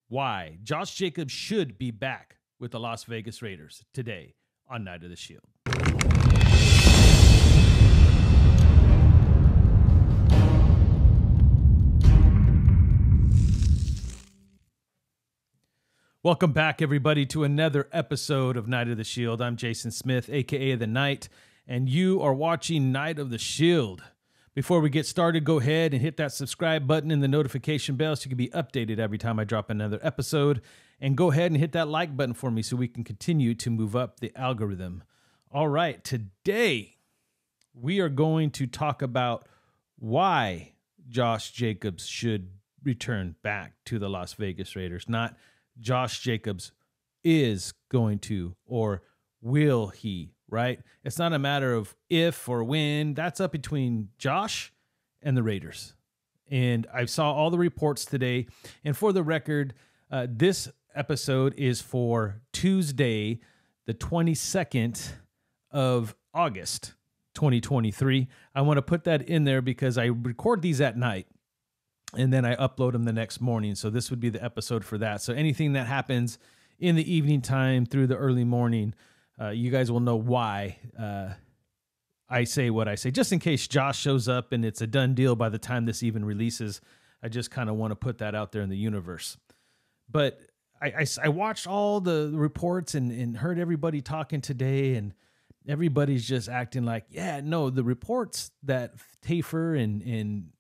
why Josh Jacobs should be back with the Las Vegas Raiders today on Night of the Shield. Welcome back, everybody, to another episode of Night of the Shield. I'm Jason Smith, a.k.a. The Knight, and you are watching Night of the Shield. Before we get started, go ahead and hit that subscribe button and the notification bell so you can be updated every time I drop another episode. And go ahead and hit that like button for me so we can continue to move up the algorithm. All right, today we are going to talk about why Josh Jacobs should return back to the Las Vegas Raiders, not Josh Jacobs is going to or will he, right? It's not a matter of if or when. That's up between Josh and the Raiders. And I saw all the reports today. And for the record, this episode is for Tuesday, the 22nd of August, 2023. I want to put that in there because I record these at night and then I upload them the next morning. So this would be the episode for that. So anything that happens in the evening time through the early morning, you guys will know why I say what I say. Just in case Josh shows up and it's a done deal by the time this even releases, I just kind of want to put that out there in the universe. But I watched all the reports and heard everybody talking today, and everybody's just acting like, yeah, no, the reports that Tafer and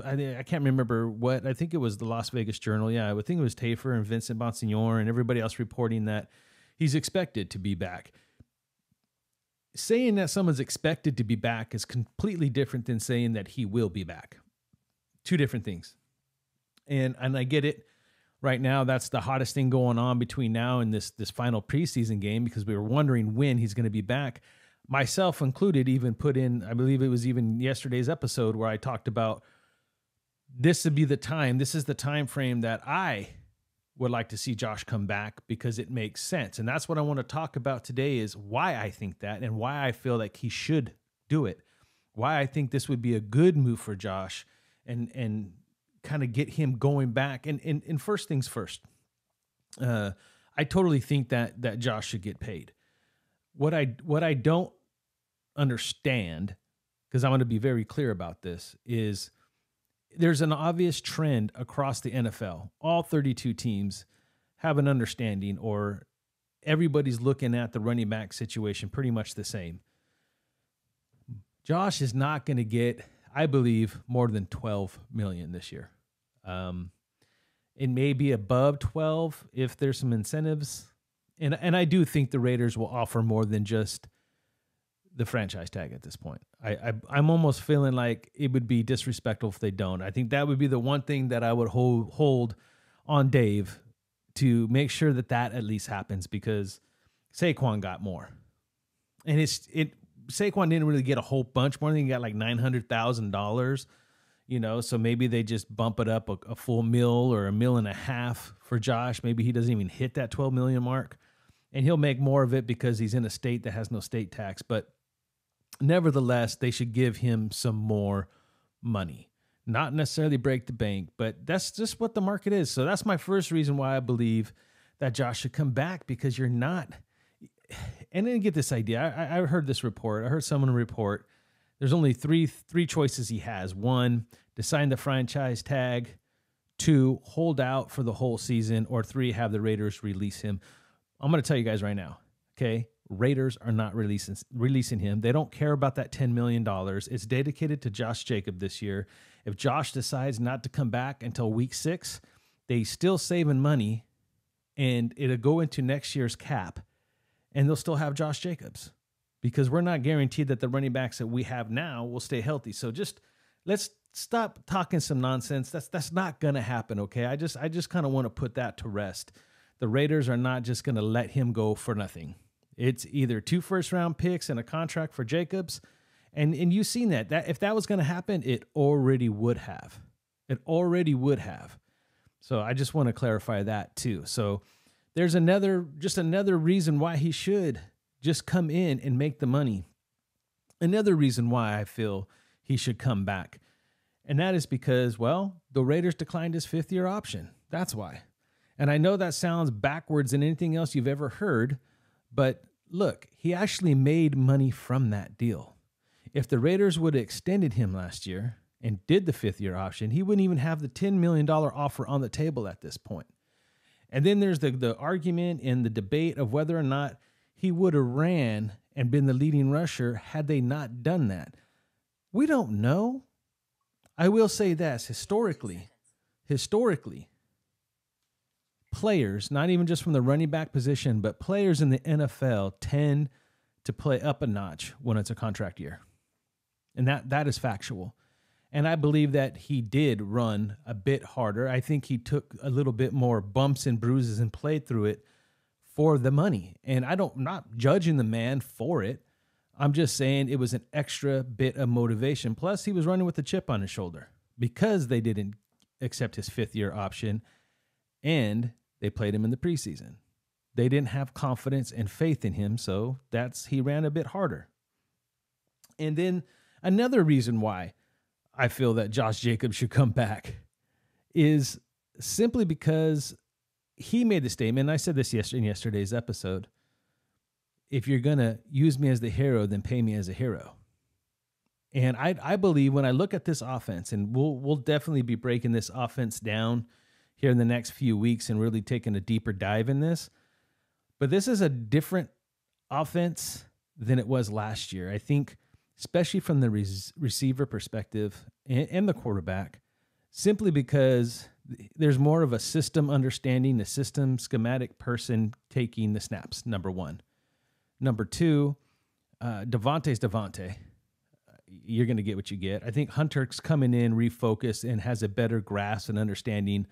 I can't remember what, I think it was the Las Vegas Journal. Yeah, I would think it was Tafer and Vincent Bonsignor and everybody else reporting that he's expected to be back. Saying that someone's expected to be back is completely different than saying that he will be back. Two different things. And I get it. Right now, that's the hottest thing going on between now and this final preseason game, because we were wondering when he's going to be back. Myself included even put in, I believe it was even yesterday's episode where I talked about this would be the time. This is the time frame that I would like to see Josh come back because it makes sense. And that's what I want to talk about today, is why I think that and why I feel like he should do it. Why I think this would be a good move for Josh and kind of get him going back. And first things first, I totally think that Josh should get paid. What I don't understand, because I want to be very clear about this, is there's an obvious trend across the NFL. All 32 teams have an understanding, or everybody's looking at the running back situation pretty much the same. Josh is not going to get, I believe, more than $12 million this year. It may be above 12 if there's some incentives. And I do think the Raiders will offer more than just the franchise tag at this point. I'm almost feeling like it would be disrespectful if they don't. I think that would be the one thing that I would hold on Dave to make sure that at least happens, because Saquon got more. And Saquon didn't really get a whole bunch more. I think he got like $900,000, so maybe they just bump it up a full $1 or $1.5 million for Josh. Maybe he doesn't even hit that 12 million mark, and he'll make more of it because he's in a state that has no state tax. But nevertheless, they should give him some more money. Not necessarily break the bank, but that's just what the market is. So that's my first reason why I believe that Josh should come back, because you're not. And then get this idea. I heard this report. I heard someone report there's only three choices he has. 1, to sign the franchise tag. 2, hold out for the whole season. Or 3, have the Raiders release him. I'm going to tell you guys right now, okay? Raiders are not releasing him. They don't care about that $10 million. It's dedicated to Josh Jacobs this year. If Josh decides not to come back until week 6, they still saving money, and it'll go into next year's cap, and they'll still have Josh Jacobs, because we're not guaranteed that the running backs that we have now will stay healthy. So just let's stop talking some nonsense. That's not going to happen, okay? I just kind of want to put that to rest. The Raiders are not just going to let him go for nothing. It's either 2 first-round picks and a contract for Jacobs, and you've seen that if that was going to happen, it already would have. It already would have. So I just want to clarify that too. So there's another reason why he should just come in and make the money. Another reason why I feel he should come back, and that is because, well, the Raiders declined his 5th-year option. That's why. And I know that sounds backwards than anything else you've ever heard, but look, he actually made money from that deal. If the Raiders would have extended him last year and did the 5th-year option, he wouldn't even have the $10 million offer on the table at this point. And then there's the argument and the debate of whether or not he would have ran and been the leading rusher had they not done that. We don't know. I will say this, historically, players, not even just from the running back position, but players in the NFL tend to play up a notch when it's a contract year. And that is factual. And I believe that he did run a bit harder. I think he took a little bit more bumps and bruises and played through it for the money. And I'm not judging the man for it. I'm just saying it was an extra bit of motivation. Plus, he was running with a chip on his shoulder because they didn't accept his 5th-year option and they played him in the preseason. They didn't have confidence and faith in him, so he ran a bit harder. And then another reason why I feel that Josh Jacobs should come back is simply because he made the statement, and I said this in yesterday's episode, if you're going to use me as the hero, then pay me as a hero. And I believe when I look at this offense, and we'll definitely be breaking this offense down here in the next few weeks and really taking a deeper dive in this, but this is a different offense than it was last year. I think, especially from the receiver perspective and the quarterback, simply because there's more of a system understanding, the system schematic person taking the snaps, number one. Number two, Devontae's Devontae. You're going to get what you get. I think Hunter's coming in, refocused, and has a better grasp and understanding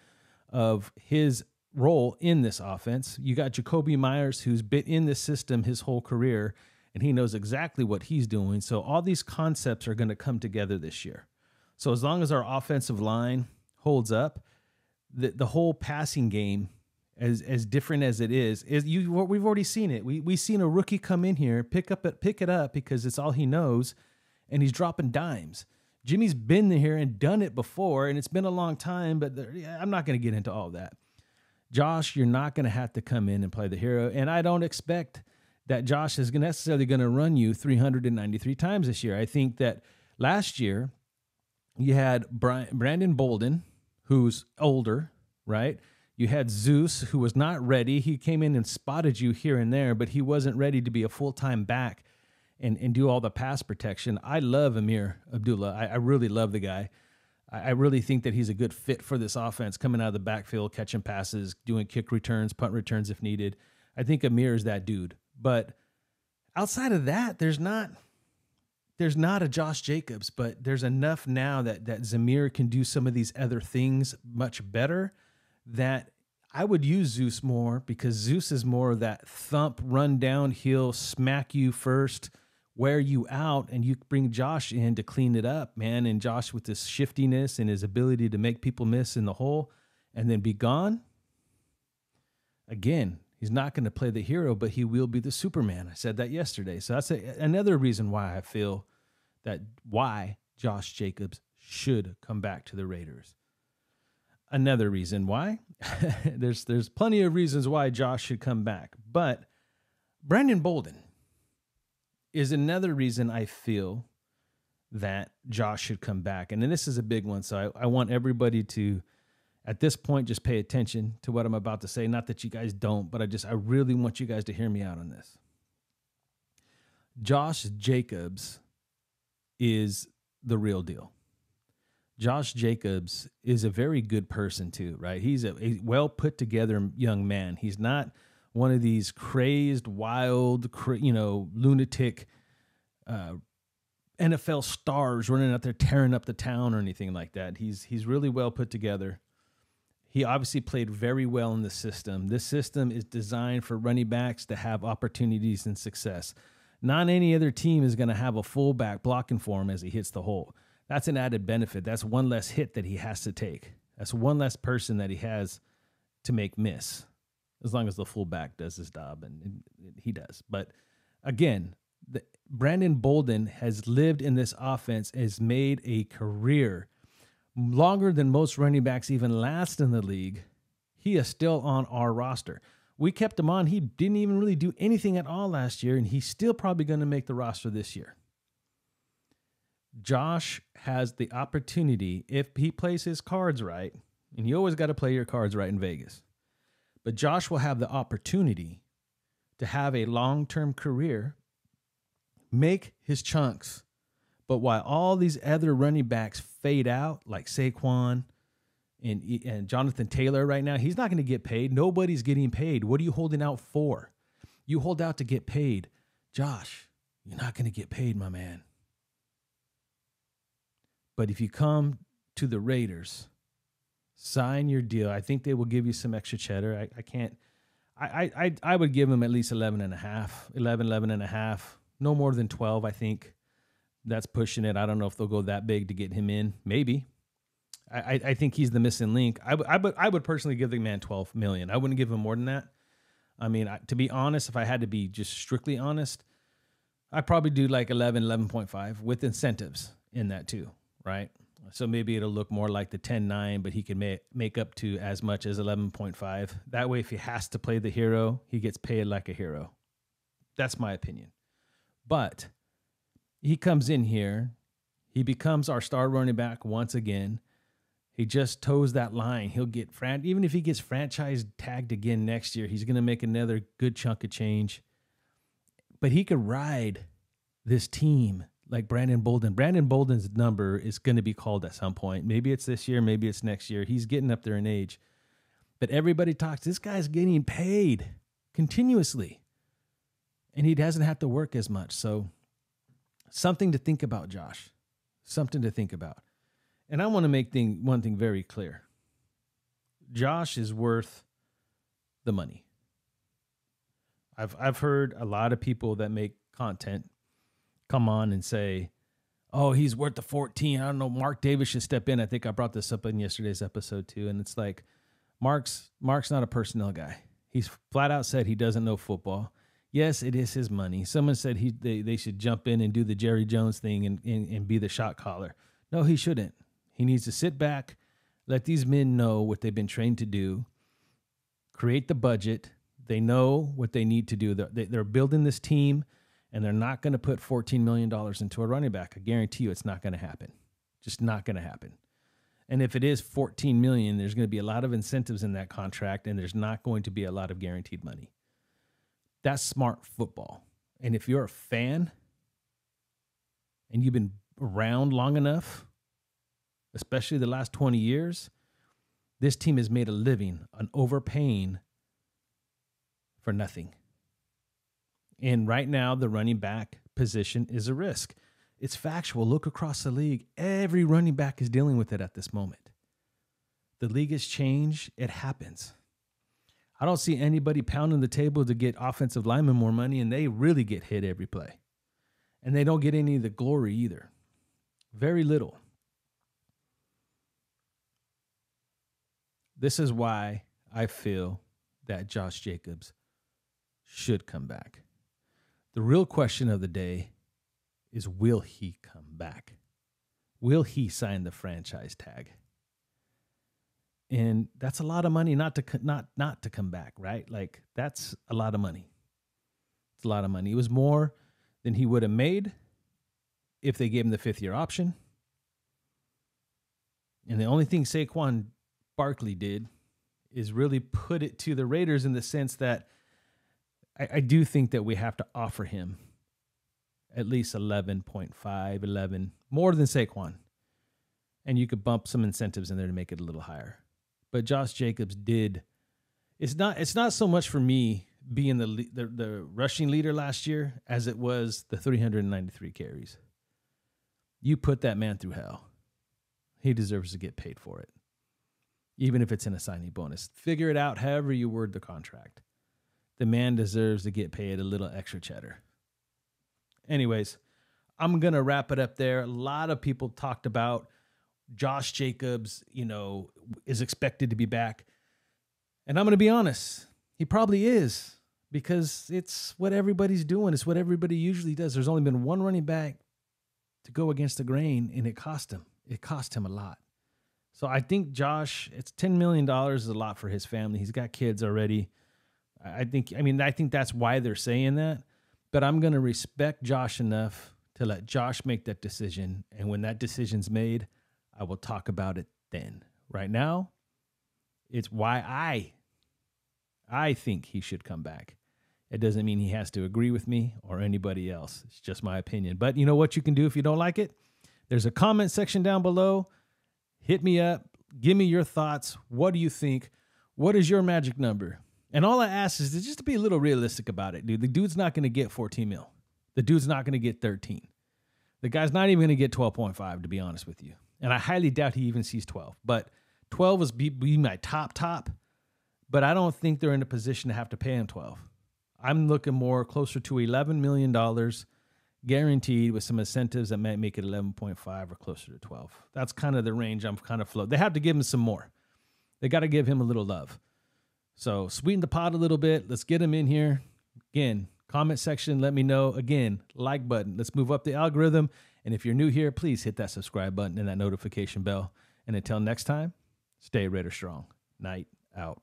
of his role in this offense. You got Jakobi Meyers, who's been in this system his whole career, and he knows exactly what he's doing. So all these concepts are going to come together this year. So as long as our offensive line holds up, the whole passing game, as different as it is we've already seen it. We've seen a rookie come in here, pick it up because it's all he knows, and he's dropping dimes. Jimmy's been here and done it before, and it's been a long time, but I'm not going to get into all that. Josh, you're not going to have to come in and play the hero, and I don't expect that Josh is necessarily going to run you 393 times this year. I think that last year you had Brandon Bolden, who's older, right? You had Zeus, who was not ready. He came in and spotted you here and there, but he wasn't ready to be a full-time back and do all the pass protection. I love Amir Abdullah. I really love the guy. I really think that he's a good fit for this offense, coming out of the backfield, catching passes, doing kick returns, punt returns if needed. I think Amir is that dude. But outside of that, there's not a Josh Jacobs, but there's enough now that Zamir can do some of these other things much better that I would use Zeus more, because Zeus is more of that thump, run downhill, smack you first, wear you out, and you bring Josh in to clean it up, man. And Josh, with his shiftiness and his ability to make people miss in the hole and then be gone, again, he's not going to play the hero, but he will be the Superman. I said that yesterday. So that's another reason why I feel why Josh Jacobs should come back to the Raiders. Another reason why, there's plenty of reasons why Josh should come back, but Brandon Bolden is another reason I feel that Josh should come back. And then this is a big one, so I want everybody to, at this point, just pay attention to what I'm about to say. Not that you guys don't, but I really want you guys to hear me out on this. Josh Jacobs is the real deal. Josh Jacobs is a very good person too, right? He's a well put together young man. He's not one of these crazed, wild, lunatic NFL stars running out there tearing up the town or anything like that. He's really well put together. He obviously played very well in the system. This system is designed for running backs to have opportunities and success. Not any other team is going to have a fullback blocking for him as he hits the hole. That's an added benefit. That's one less hit that he has to take. That's one less person that he has to make miss, as long as the fullback does his job, and he does. But again, Brandon Bolden has lived in this offense, has made a career longer than most running backs even last in the league. he is still on our roster. We kept him on. He didn't even really do anything at all last year, and he's still probably going to make the roster this year. Josh has the opportunity, if he plays his cards right, and you always got to play your cards right in Vegas, but Josh will have the opportunity to have a long-term career, make his chunks, but while all these other running backs fade out, like Saquon and Jonathan Taylor right now, he's not going to get paid. Nobody's getting paid. What are you holding out for? You hold out to get paid. Josh, you're not going to get paid, my man. But if you come to the Raiders, sign your deal. I think they will give you some extra cheddar. I would give them at least 11 and a half. No more than 12, I think. That's pushing it. I don't know if they'll go that big to get him in. Maybe. I think he's the missing link. I would personally give the man $12 million. I wouldn't give him more than that. I mean, to be honest, if I had to be just strictly honest, I'd probably do like 11.5 with incentives in that too, right? So maybe it'll look more like the 10-9, but he can make up to as much as 11.5. That way, if he has to play the hero, he gets paid like a hero. That's my opinion. But he comes in here, he becomes our star running back once again. He just toes that line. He'll get even if he gets franchise tagged again next year, he's going to make another good chunk of change. But he could ride this team like Brandon Bolden. Brandon Bolden's number is going to be called at some point. Maybe it's this year, maybe it's next year. He's getting up there in age. But everybody talks, this guy's getting paid continuously. And he doesn't have to work as much. So something to think about, Josh. Something to think about. And I want to make one thing very clear. Josh is worth the money. I've heard a lot of people that make content come on and say, oh, he's worth the 14. I don't know, Mark Davis should step in. I think I brought this up in yesterday's episode too. And it's like, Mark's not a personnel guy. He's flat out said he doesn't know football. Yes, it is his money. Someone said they should jump in and do the Jerry Jones thing and be the shot caller. No, he shouldn't. He needs to sit back, let these men know what they've been trained to do, create the budget. They know what they need to do. They're building this team, and they're not going to put $14 million into a running back. I guarantee you it's not going to happen. Just not going to happen. And if it is $14 million, there's going to be a lot of incentives in that contract, and there's not going to be a lot of guaranteed money. That's smart football. And if you're a fan and you've been around long enough, especially the last 20 years, this team has made a living on overpaying for nothing. And right now, the running back position is a risk. It's factual. Look across the league. Every running back is dealing with it at this moment. The league has changed. It happens. I don't see anybody pounding the table to get offensive linemen more money, and they really get hit every play. And they don't get any of the glory either. Very little. This is why I feel that Josh Jacobs should come back. The real question of the day is, will he come back? Will he sign the franchise tag? And that's a lot of money not to come back, right? Like, that's a lot of money. It's a lot of money. It was more than he would have made if they gave him the 5th-year option. And the only thing Saquon Barkley did is really put it to the Raiders in the sense that I do think that we have to offer him at least 11.5, 11, more than Saquon. And you could bump some incentives in there to make it a little higher. But Josh Jacobs did. It's not so much for me being the rushing leader last year as it was the 393 carries. You put that man through hell. He deserves to get paid for it, even if it's in a signing bonus. Figure it out however you word the contract. The man deserves to get paid a little extra cheddar. Anyways, I'm going to wrap it up there. A lot of people talked about Josh Jacobs, is expected to be back. And I'm going to be honest, he probably is, because it's what everybody's doing. It's what everybody usually does. There's only been one running back to go against the grain, and it cost him. It cost him a lot. So I think Josh, it's $10 million is a lot for his family. He's got kids already. I think that's why they're saying that. But I'm going to respect Josh enough to let Josh make that decision. And when that decision's made, I will talk about it then. Right now, it's why I think he should come back. It doesn't mean he has to agree with me or anybody else. It's just my opinion. But you know what you can do if you don't like it? There's a comment section down below. Hit me up. Give me your thoughts. What do you think? What is your magic number? And all I ask is just to be a little realistic about it, dude. The dude's not going to get 14 mil. The dude's not going to get 13. The guy's not even going to get 12.5, to be honest with you. And I highly doubt he even sees 12. But 12 is be my top. But I don't think they're in a position to have to pay him 12. I'm looking more closer to $11 million guaranteed with some incentives that might make it 11.5 or closer to 12. That's kind of the range I'm kind of floating. They have to give him some more. They got to give him a little love. So sweeten the pot a little bit. Let's get him in here. Again, comment section, let me know. Again, like button. Let's move up the algorithm. And if you're new here, please hit that subscribe button and that notification bell. And until next time, stay Raider strong. Night out.